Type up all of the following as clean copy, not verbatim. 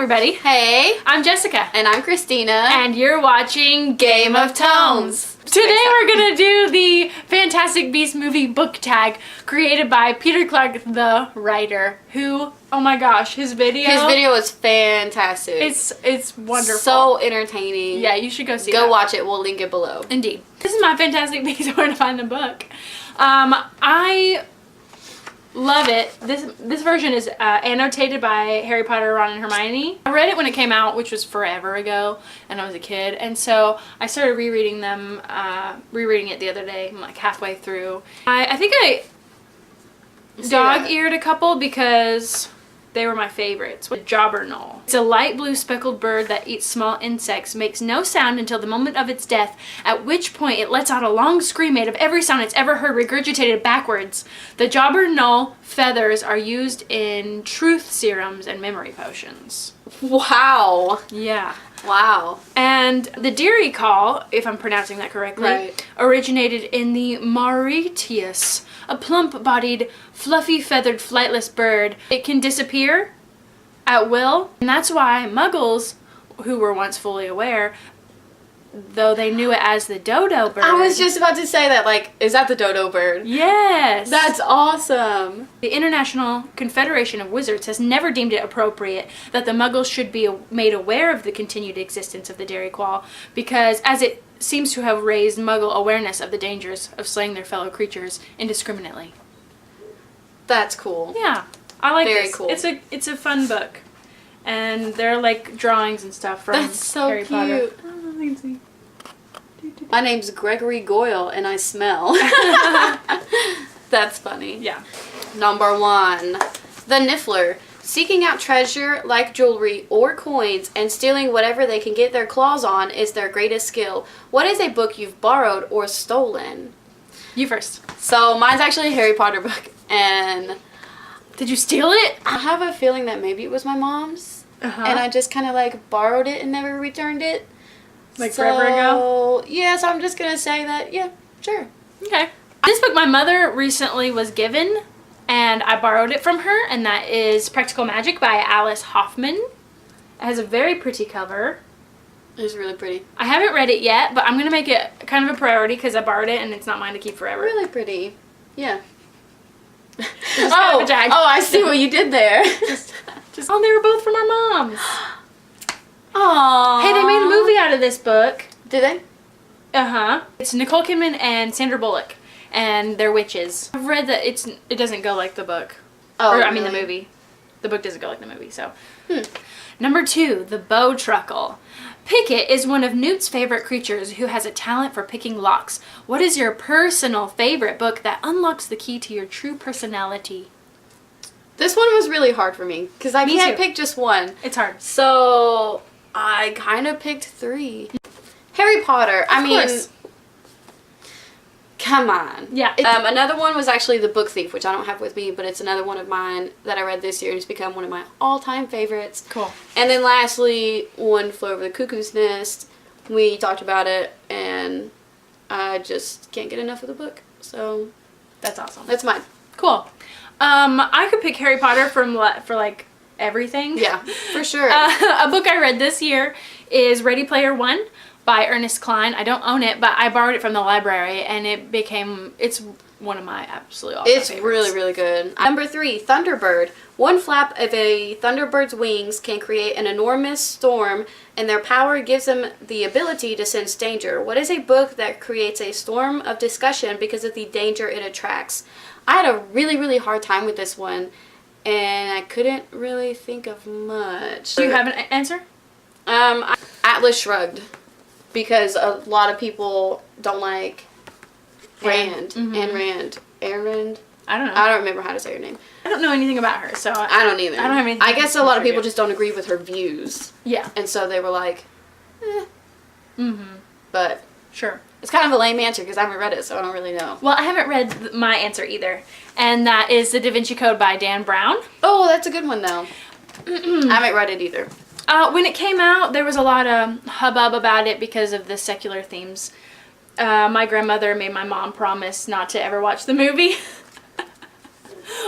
everybody. Hey, I'm Jessica. and I'm Christeena. And you're watching Game of Tomes. Today we're going to do the Fantastic Beasts movie book tag created by Peter Clark, the writer, who, oh my gosh, his video is fantastic. It's wonderful. So entertaining. Yeah, you should go see it. Go watch it. We'll link it below. Indeed. This is my Fantastic Beasts where to find the book. I love it. This version is annotated by Harry Potter, Ron, and Hermione. I read it when it came out, which was forever ago, and I was a kid, and so I started rereading it the other day. I'm like halfway through. I think I dog-eared a couple because they were my favorites. Jobberknoll. It's a light blue speckled bird that eats small insects, makes no sound until the moment of its death, at which point it lets out a long scream made of every sound it's ever heard, regurgitated backwards. The Jobberknoll feathers are used in truth serums and memory potions. Wow. Yeah. Wow. And the Deary call, if I'm pronouncing that correctly, Right. originated in the Mauritius, a plump-bodied, fluffy-feathered, flightless bird. It can disappear at will, and that's why Muggles, who were once fully aware, though they knew it as the dodo bird. I was just about to say that, like, is that the dodo bird? Yes! That's awesome. The International Confederation of Wizards has never deemed it appropriate that the Muggles should be made aware of the continued existence of the Deary Qual, because as it seems to have raised Muggle awareness of the dangers of slaying their fellow creatures indiscriminately. That's cool. Yeah, I like Very this. cool. It's a fun book, and there are like drawings and stuff from That's so Harry Potter. cute. My name's Gregory Goyle, and I smell. That's funny. Yeah. Number 1. The Niffler. Seeking out treasure like jewelry or coins and stealing whatever they can get their claws on is their greatest skill. What is a book you've borrowed or stolen? You first. So mine's actually a Harry Potter book, and Did you steal it? I have a feeling that maybe it was my mom's, and I just kind of like borrowed it and never returned it. Like forever ago? Yeah, so I'm just going to say that, yeah, sure. Okay. This book my mother recently was given, and I borrowed it from her, and that is Practical Magic by Alice Hoffman. It has a very pretty cover. It's really pretty. I haven't read it yet, but I'm going to make it kind of a priority because I borrowed it and it's not mine to keep forever. Really pretty. Yeah. kind of a jag. I see what you did there. Oh, they were both from our moms. Aww. Hey, they made a movie out of this book. Did they? Uh-huh. It's Nicole Kidman and Sandra Bullock, and they're witches. I've read that it doesn't go like the book. Oh, Or, I mean, the really? movie. The book doesn't go like the movie, so. Number 2, the Bowtruckle. Pickett is one of Newt's favorite creatures who has a talent for picking locks. What is your personal favorite book that unlocks the key to your true personality? This one was really hard for me because I Me can't too. pick just one. It's hard. So I kind of picked 3. Harry Potter. I mean, course. come on. Yeah. Another one was actually The Book Thief, which I don't have with me, but it's another one of mine that I read this year, and it's become one of my all-time favorites. Cool. And then lastly, One Flew Over the Cuckoo's Nest. We talked about it, and I just can't get enough of the book. So That's awesome. that's mine. Cool. I could pick Harry Potter for like everything. Yeah, for sure. A book I read this year is Ready Player One by Ernest Cline. I don't own it, but I borrowed it from the library, and it's one of my absolute all-time It's favorites. really, really good. Number 3, Thunderbird. One flap of a thunderbird's wings can create an enormous storm, and their power gives them the ability to sense danger. What is a book that creates a storm of discussion because of the danger it attracts? I had a really, really hard time with this one, and I couldn't really think of much. Do you have an answer? Atlas Shrugged, because a lot of people don't like Rand. Ayn Rand. Ayn Rand? I don't know. I don't remember how to say her name. I don't know anything about her, so I don't either. I don't have anything I guess a lot of people contribute. just don't agree with her views. Yeah. And so they were like, eh. But Sure. it's kind of a lame answer because I haven't read it, so I don't really know. Well, I haven't read my answer either, and that is The Da Vinci Code by Dan Brown. Oh, that's a good one, though. I haven't read it either. When it came out, there was a lot of hubbub about it because of the secular themes. My grandmother made my mom promise not to ever watch the movie.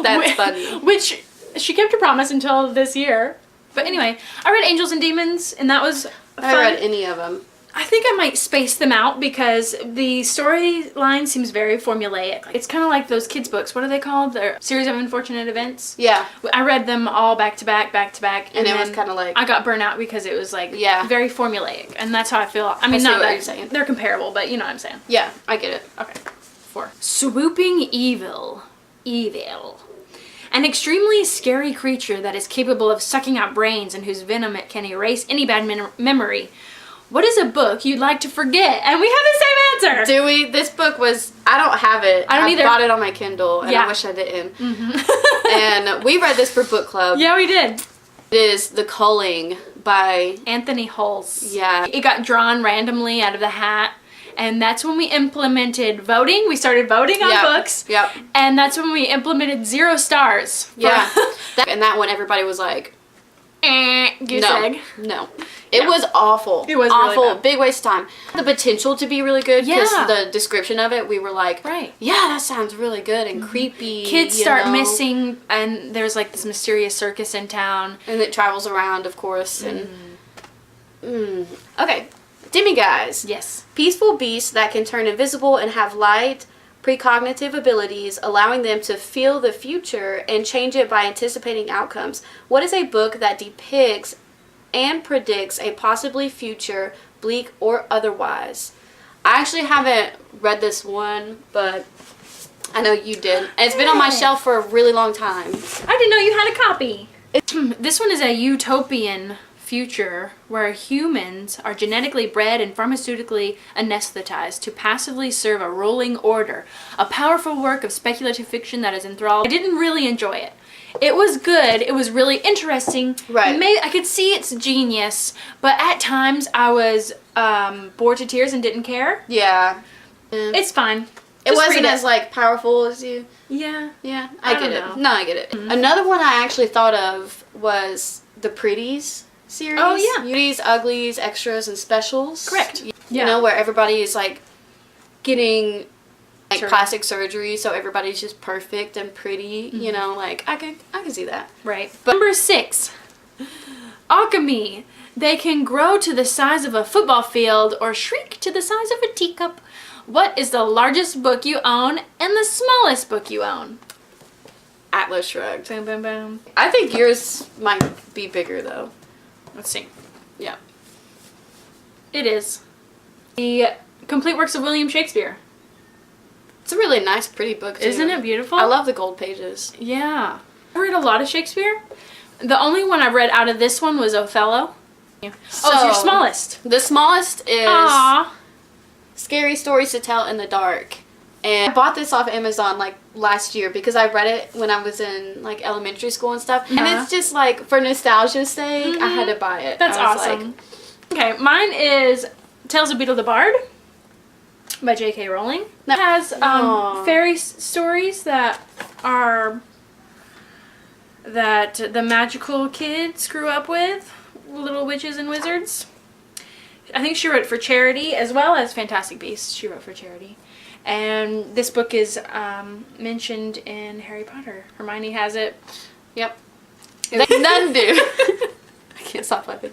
That's funny. Which she kept her promise until this year. But anyway, I read Angels and Demons, and that was fun. I read any of them. I think I might space them out because the storyline seems very formulaic. It's kind of like those kids' books. What are they called? They're Series of Unfortunate Events. Yeah. I read them all back to back. And it was kind of like... I got burnt out because it was like very formulaic. And that's how I feel. I mean, not that you're saying. They're comparable, but you know what I'm saying. Yeah, I get it. Okay. 4. Swooping Evil. An extremely scary creature that is capable of sucking out brains and whose venom it can erase any bad memory. What is a book you'd like to forget? And we have the same answer. Do we? This book was... I don't have it. I don't either. I bought it on my Kindle, and I wish I didn't. And we read this for book club. Yeah, we did. It is The Culling by... Anthony Hulse. Yeah. It got drawn randomly out of the hat. And that's when we implemented voting. We started voting on books. Yep. And that's when we implemented 0 stars. Yeah. And that one, everybody was like... goose egg. No. It was awful. It was awful. really bad. Big waste of time. The potential to be really good because Yeah. the description of it, we were like, yeah, that sounds really good and creepy. Kids start missing, and there's like this mysterious circus in town. And it travels around, of course. And Okay. Demiguise. Yes. Peaceful beasts that can turn invisible and have light precognitive abilities, allowing them to feel the future and change it by anticipating outcomes. What is a book that depicts and predicts a possibly future, bleak or otherwise? I actually haven't read this one, but I know you did. And it's been on my shelf for a really long time. I didn't know you had a copy. This one is a utopian future where humans are genetically bred and pharmaceutically anesthetized to passively serve a ruling order. A powerful work of speculative fiction that is enthralled. I didn't really enjoy it. It was good. It was really interesting. Right. I could see its genius, but at times I was bored to tears and didn't care. Yeah. It's fine. It wasn't as like powerful as you. Yeah. Yeah, I get it. know. No, I get it. Another one I actually thought of was the Pretties series. Oh, yeah. Beauties, Uglies, Extras, and Specials. Correct. You Yeah. know, where everybody is like getting like Sure. plastic surgery, so everybody's just perfect and pretty. You know, like I can see that. Right. But number 6, alchemy. They can grow to the size of a football field or shrink to the size of a teacup. What is the largest book you own and the smallest book you own? Atlas Shrugged. Boom, boom, boom. I think yours might be bigger though. Let's see. Yeah. It is. The Complete Works of William Shakespeare. It's a really nice, pretty book too. Isn't it beautiful? I love the gold pages. Yeah. I read a lot of Shakespeare. The only one I read out of this one was Othello. It's your smallest. The smallest is Aww. Scary Stories to Tell in the Dark. And I bought this off Amazon like last year because I read it when I was in like elementary school and stuff. And it's just like for nostalgia's sake, I had to buy it. That's I was awesome. Okay, mine is Tales of Beetle the Bard by J.K. Rowling. It has fairy stories that the magical kids grew up with, little witches and wizards. I think she wrote for charity as well as Fantastic Beasts. She wrote for charity. And this book is mentioned in Harry Potter. Hermione has it. Yep. None do. I can't stop laughing.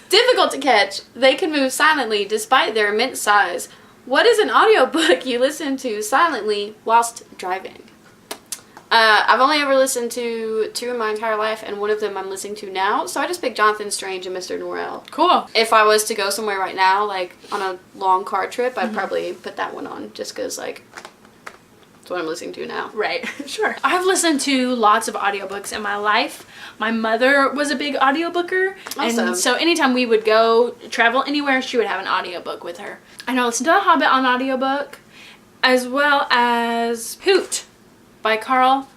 Difficult to catch. They can move silently despite their immense size. What is an audiobook you listen to silently whilst driving? I've only ever listened to 2 in my entire life, and one of them I'm listening to now. So I just picked Jonathan Strange and Mr. Norrell. Cool. If I was to go somewhere right now, like on a long car trip, I'd probably put that one on just because, like, it's what I'm listening to now. Right. Sure. I've listened to lots of audiobooks in my life. My mother was a big audiobooker. Awesome. And so anytime we would go travel anywhere, she would have an audiobook with her. I know I listened to The Hobbit on audiobook, as well as Hoot by Carl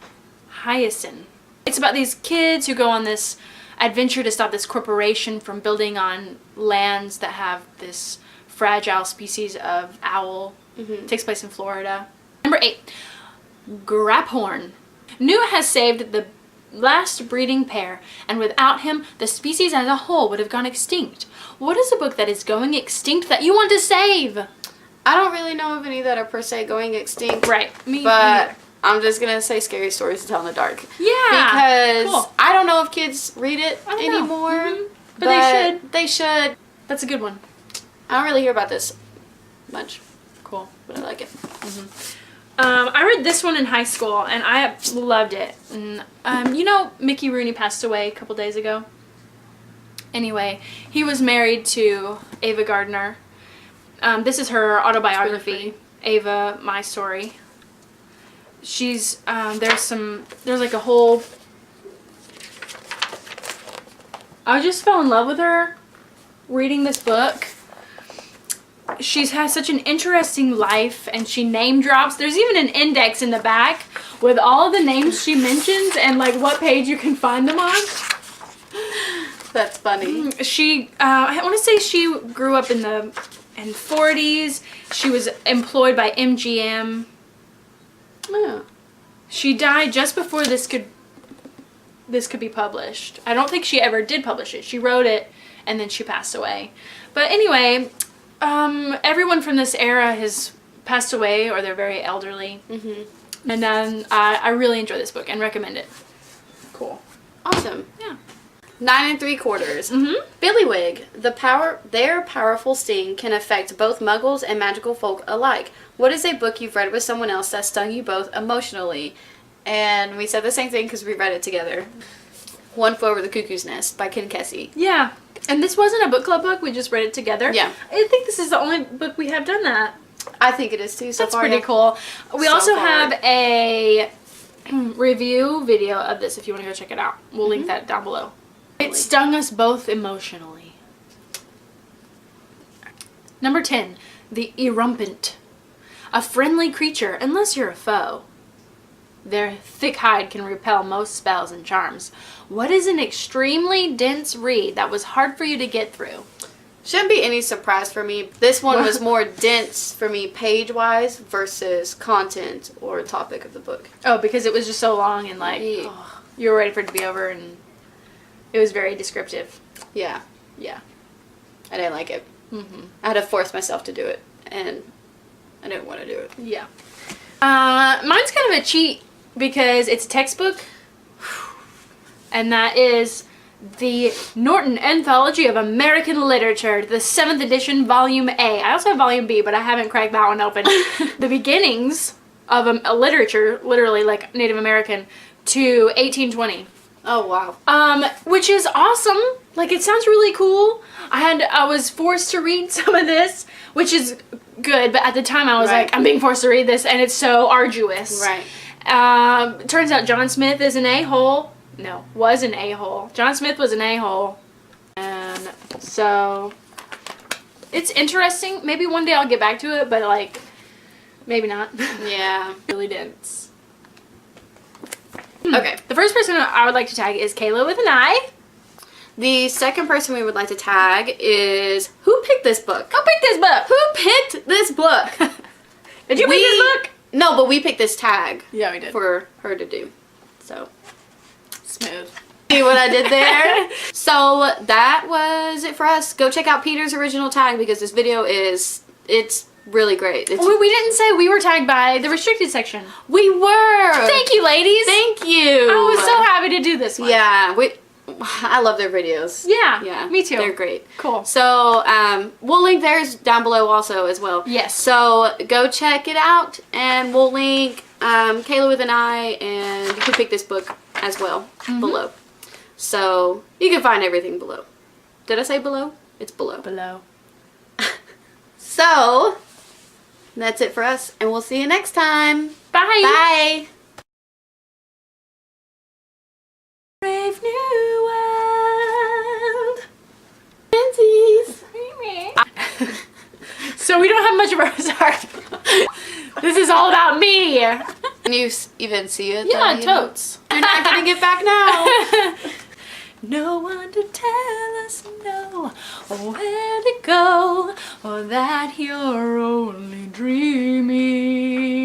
Hyacin. It's about these kids who go on this adventure to stop this corporation from building on lands that have this fragile species of owl. It takes place in Florida. Number 8, Graphorn. Newt has saved the last breeding pair, and without him, the species as a whole would have gone extinct. What is a book that is going extinct that you want to save? I don't really know of any that are per se going extinct. Right. But I'm just gonna say scary stories to tell in the dark. Yeah. Because I don't know if kids read it anymore. Mm-hmm. But they should. They should. That's a good one. I don't really hear about this much, Cool. but I like it. I read this one in high school, and I loved it. And, you know, Mickey Rooney passed away a couple days ago. Anyway, he was married to Ava Gardner. This is her autobiography, really Ava, My Story. She's, there's like a whole, I just fell in love with her reading this book. She has such an interesting life, and she name drops. There's even an index in the back with all of the names she mentions and like what page you can find them on. That's funny. She, I want to say she grew up in the 40s. She was employed by MGM. Yeah. She died just before this could be published. I don't think she ever did publish it. She wrote it, and then she passed away. But anyway, everyone from this era has passed away, or they're very elderly. And then I really enjoy this book and recommend it. Cool. Awesome. Yeah. 9 3/4. Billywig. Their powerful sting can affect both muggles and magical folk alike. What is a book you've read with someone else that stung you both emotionally? And we said the same thing because we read it together. One Flew Over the Cuckoo's Nest by Ken Kesey. Yeah. And this wasn't a book club book. We just read it together. Yeah. I think this is the only book we have done that. I think it is too. So That's far, pretty yeah. cool. We So also far. have a review video of this if you want to go check it out. We'll link that down below. It stung us both emotionally. Number 10, the Erumpent. A friendly creature, unless you're a foe. Their thick hide can repel most spells and charms. What is an extremely dense read that was hard for you to get through? Shouldn't be any surprise for me. This one was more dense for me page-wise versus content or topic of the book. Oh, because it was just so long and like, Yeah. you were ready for it to be over, and it was very descriptive. Yeah. Yeah. I didn't like it. I had to force myself to do it, and I didn't want to do it. Yeah. Mine's kind of a cheat because it's a textbook, and that is the Norton Anthology of American Literature, the 7th edition, Volume A. I also have Volume B, but I haven't cracked that one open. The beginnings of a literature, literally like Native American, to 1820. Oh, wow. Which is awesome. Like, it sounds really cool. I was forced to read some of this, which is good, but at the time I was Right. like, I'm being forced to read this, and it's so arduous. Right. Turns out John Smith is an a-hole. No, was an a-hole. John Smith was an a-hole. And so, it's interesting. Maybe one day I'll get back to it, but like, maybe not. Yeah. Really dense. Okay. The first person I would like to tag is Kayla with an I. The second person we would like to tag is... Who picked this book? Go pick this book. Who picked this book? Did you pick this book? No, but we picked this tag. Yeah, we did. For her to do. So... Smooth. See what I did there? So that was it for us. Go check out Peter's original tag because this video it's really great. It's, We didn't say we were tagged by the restricted section. we were. Thank you, ladies. Thank you. I was so happy to do this one. Yeah, I love their videos. Yeah. Yeah, Me too. They're great. Cool. So we'll link theirs down below also as well. Yes. So go check it out, and we'll link Kayla with an I and Who Picked This Book as well below. So you can find everything below. Did I say below? It's below. Below. So that's it for us, and we'll see you next time. Bye. Bye. Brave New World. Fancies. So we don't have much of our sorry. This is all about me. Can you even see it? Yeah, though, you know? totes. You're not gonna get back now. No one to tell us no, or where to go, or that you're only dreaming.